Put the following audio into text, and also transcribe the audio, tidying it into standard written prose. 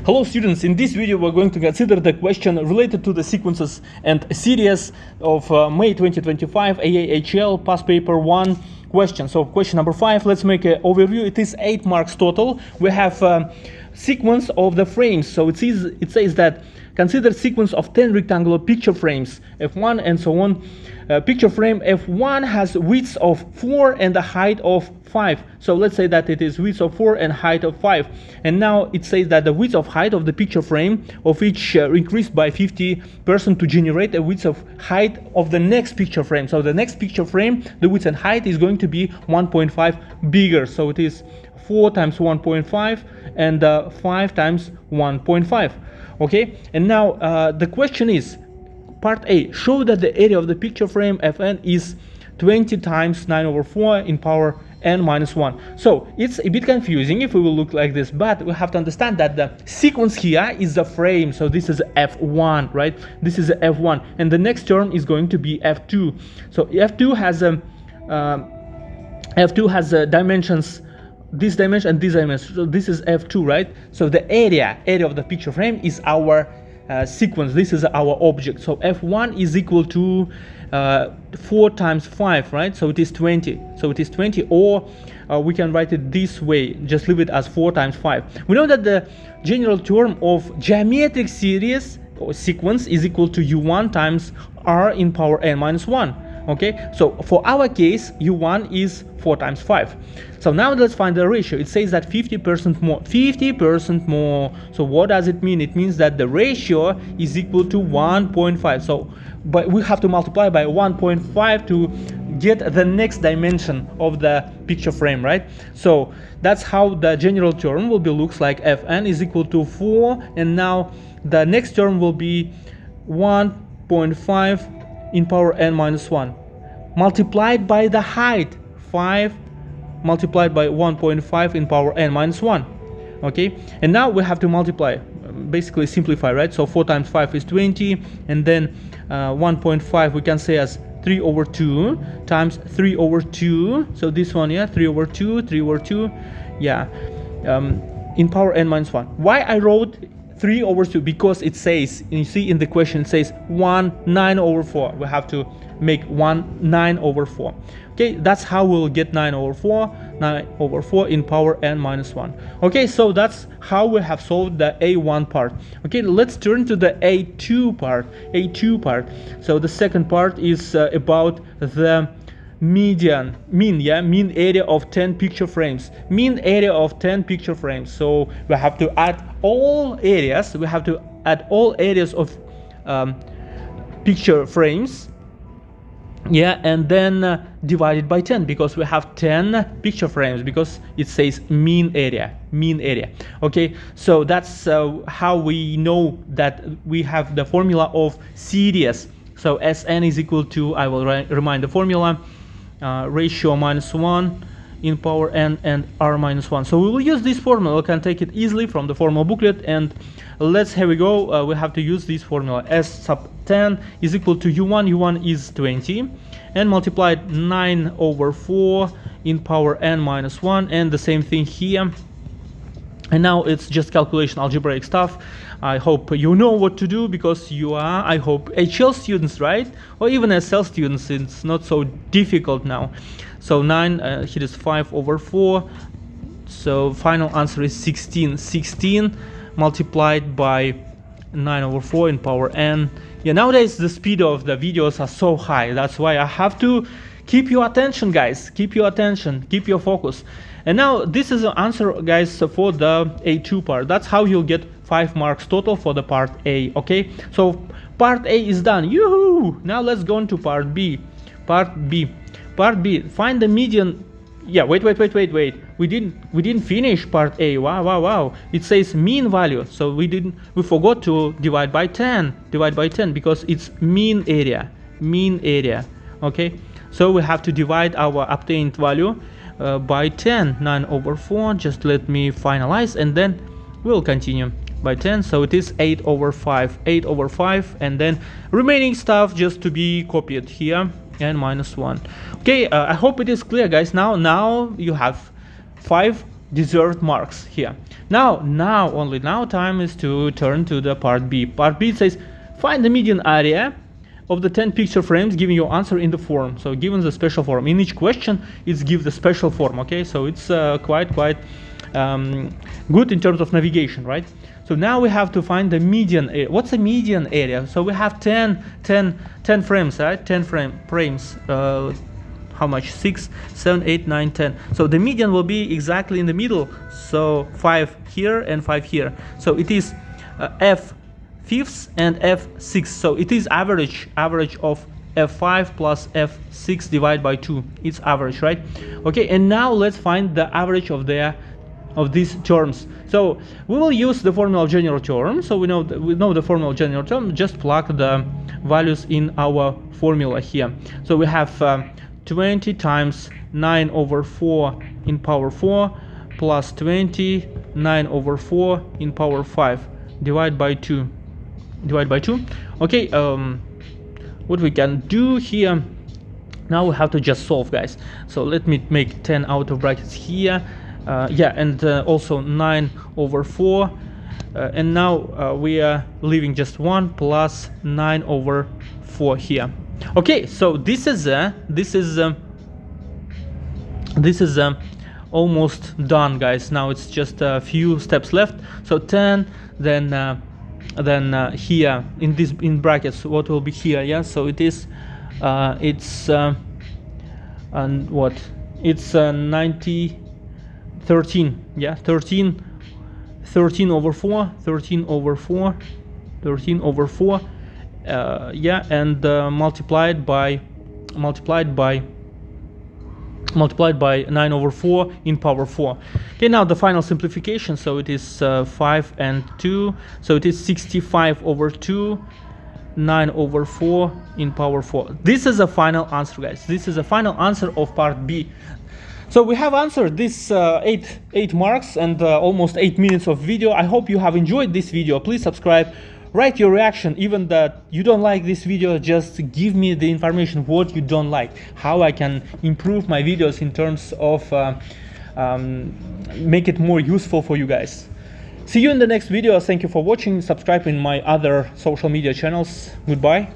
Hello students, in this video we're going to consider the question related to the sequences and series of May 2025 AAHL Past Paper 1 question. So question number 5, let's make an overview. It is 8 marks total. We have sequence of the frames. So it says that consider sequence of 10 rectangular picture frames, F1 and so on. Picture frame F1 has width of 4 and a height of 5. So let's say that it is width of 4 and height of 5. And now it says that the width of height of the picture frame of each increased by 50% to generate a width of height of the next picture frame. So the next picture frame, the width and height is going to be 1.5 bigger. So it is 4 times 1.5 and 5 times 1.5. Okay, and now the question is, part A, show that the area of the picture frame Fn is 20 times 9 over 4 in power n minus 1. So it's a bit confusing if we will look like this, but we have to understand that the sequence here is the frame. So this is F1, right? This is F1, and the next term is going to be F2. So F2 has dimensions, this dimension and this dimension. So this is F2, right? So the area of the picture frame is our sequence. This is our object. So F1 is equal to 4 times 5, right? So it is 20. So it is 20, or we can write it this way, just leave it as 4 times 5. We know that the general term of geometric series or sequence is equal to U1 times R in power n minus 1. Okay, so for our case, U1 is 4 times 5. So now let's find the ratio. It says that 50% more. 50% more. So what does it mean? It means that the ratio is equal to 1.5. So, but we have to multiply by 1.5 to get the next dimension of the picture frame, right? So that's how the general term will be, looks like Fn is equal to 4, and now the next term will be 1.5 in power n minus 1 multiplied by the height 5 multiplied by 1.5 in power n minus 1. Okay, and now we have to multiply, basically simplify, right? So 4 times 5 is 20, and then 1.5 we can say as 3 over 2 times 3 over 2. So this one, yeah, 3 over 2, yeah, in power n minus 1. Why I wrote 3 over 2? Because it says, you see in the question, it says 9 over 4. We have to make 9 over 4. Okay, that's how we'll get 9 over 4 in power n minus 1. Okay, so that's how we have solved the A1 part. Okay, let's turn to the A2 part. So the second part is about the mean area of 10 picture frames. Mean area of 10 picture frames. So we have to add all areas. We have to add all areas of picture frames. Yeah, and then divided by 10, because we have 10 picture frames, because it says mean area. Okay, so that's how we know that we have the formula of series. So Sn is equal to, I will remind the formula, ratio minus 1 in power n and r minus 1. So we will use this formula. We can take it easily from the formula booklet, and here we go. We have to use this formula. S sub 10 is equal to U1 is 20, and multiplied 9 over 4 in power n minus 1, and the same thing here. And now it's just calculation, algebraic stuff. I hope you know what to do, because you are, I hope, HL students, right? Or even SL students. It's not so difficult now. So 9, here is 5 over 4. So final answer is 16. 16 multiplied by 9 over 4 in power n. Yeah, nowadays the speed of the videos are so high. That's why I have to keep your attention, guys. Keep your attention. Keep your focus. And now this is the answer, guys, for the A2 part. That's how you'll get 5 marks total for the part A. Okay, so part A is done. Yoo-hoo! Now let's go on to part B. Part B. Find the median. Yeah, wait. We didn't finish part A. Wow. It says mean value. So we forgot to divide by 10. Because it's mean area. Okay, so we have to divide our obtained value by 10. 9 over 4. Just let me finalize, and then we'll continue by 10. So it is 8 over 5, and then remaining stuff just to be copied here, and minus 1. Okay, I hope it is clear, guys. Now you have 5 deserved marks here. Now only now time is to turn to the part B. Part B says find the median area of the 10 picture frames, giving your answer in the form. So given the special form, in each question it's give the special form. Okay, so it's quite good in terms of navigation, right? So now we have to find the median area. What's the median area? So we have 10 frames, right? 10 frames. How much? 6, 7, 8, 9, 10. So the median will be exactly in the middle. So 5 here and 5 here. So it is F5 and F6. So it is average of F5 plus F6 divided by 2. It's average, right? Okay, and now let's find the average of these terms. So we will use the formula of general term. So we know the formula of general term. Just plug the values in our formula here. So we have 20 times 9 over 4 in power 4 plus 20 9 over 4 in power 5 divided by 2. Okay, what we can do here, now we have to just solve, guys. So let me make 10 out of brackets here. Yeah, and also 9 over 4, and now we are leaving just 1 plus 9 over 4 here. Okay, so this is almost done, guys. Now it's just a few steps left. So 10, then here in brackets, what will be here? Yeah, so it is and what? It's 90. 13, yeah, 13 over 4, 13 over 4, 13 over 4, yeah, and multiplied by 9 over 4 in power 4. Okay, now the final simplification. So it is 5 and 2, so it is 65 over 2, 9 over 4 in power 4. This is a final answer, guys. This is a final answer of part B. So we have answered this 8 marks and almost 8 minutes of video. I hope you have enjoyed this video. Please subscribe, write your reaction, even that you don't like this video. Just give me the information what you don't like, how I can improve my videos in terms of make it more useful for you guys. See you in the next video. Thank you for watching. Subscribe in my other social media channels. Goodbye.